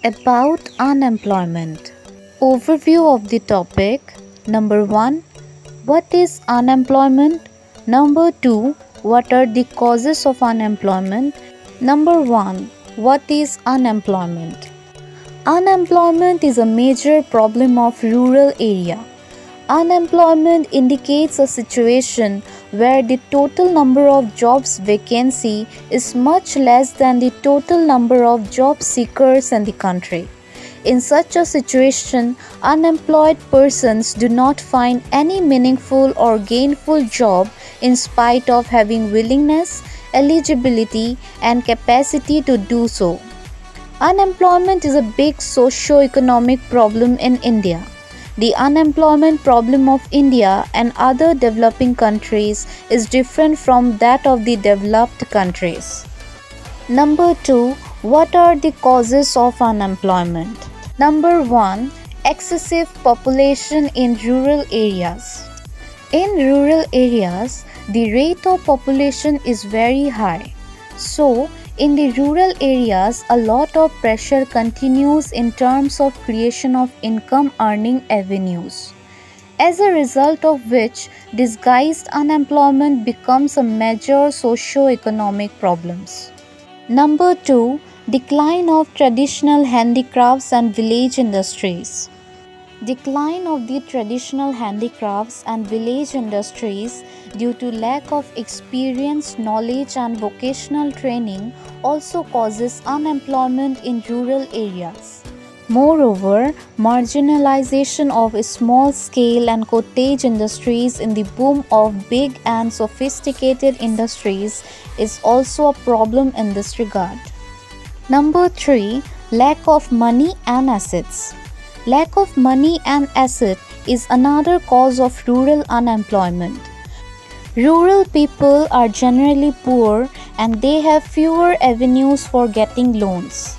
About unemployment. Overview of the topic. Number 1. What is unemployment? Number 2. What are the causes of unemployment? Number 1. What is unemployment? Unemployment is a major problem of rural area. Unemployment indicates a situation where the total number of jobs vacancy is much less than the total number of job seekers in the country. In such a situation, unemployed persons do not find any meaningful or gainful job in spite of having willingness, eligibility, and capacity to do so. Unemployment is a big socio-economic problem in India. The unemployment problem of India and other developing countries is different from that of the developed countries. Number 2. What are the causes of unemployment? Number 1. Excessive population in rural areas. In rural areas, the rate of population is very high. So, in the rural areas, a lot of pressure continues in terms of creation of income earning avenues, as a result of which disguised unemployment becomes a major socio-economic problem. Number 2. Decline of traditional handicrafts and village industries. Decline of the traditional handicrafts and village industries due to lack of experience, knowledge and vocational training also causes unemployment in rural areas. Moreover, marginalization of small-scale and cottage industries in the boom of big and sophisticated industries is also a problem in this regard. Number 3. Lack of money and assets. Lack of money and asset is another cause of rural unemployment. Rural people are generally poor and they have fewer avenues for getting loans.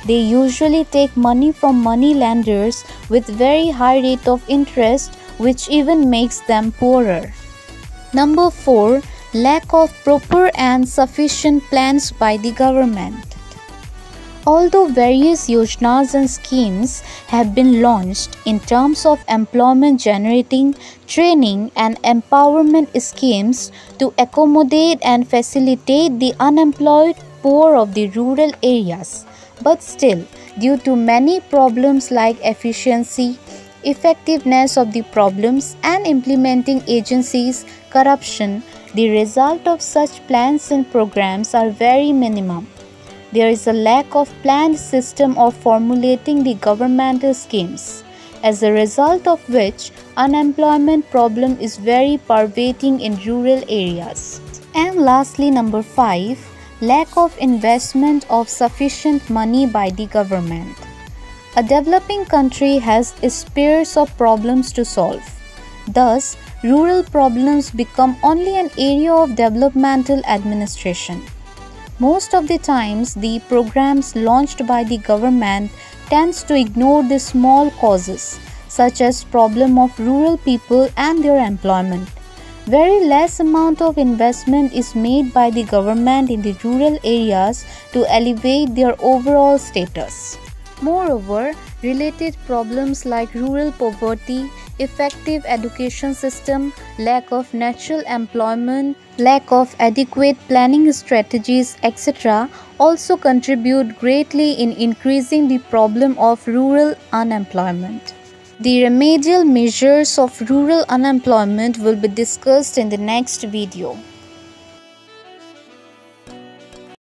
They usually take money from money lenders with very high rate of interest, which even makes them poorer. Number 4. Lack of proper and sufficient plans by the government. Although various yojnas and schemes have been launched in terms of employment generating, training and empowerment schemes to accommodate and facilitate the unemployed poor of the rural areas, but still, due to many problems like efficiency, effectiveness of the problems and implementing agencies, corruption, the result of such plans and programs are very minimum. There is a lack of planned system of formulating the governmental schemes, as a result of which unemployment problem is very pervading in rural areas. And lastly, number 5, lack of investment of sufficient money by the government. A developing country has spears of problems to solve. Thus, rural problems become only an area of developmental administration. Most of the times, the programs launched by the government tends to ignore the small causes, such as problem of rural people and their employment. Very less amount of investment is made by the government in the rural areas to elevate their overall status. Moreover, related problems like rural poverty, effective education system, lack of natural employment, lack of adequate planning strategies, etc. also contribute greatly in increasing the problem of rural unemployment. The remedial measures of rural unemployment will be discussed in the next video.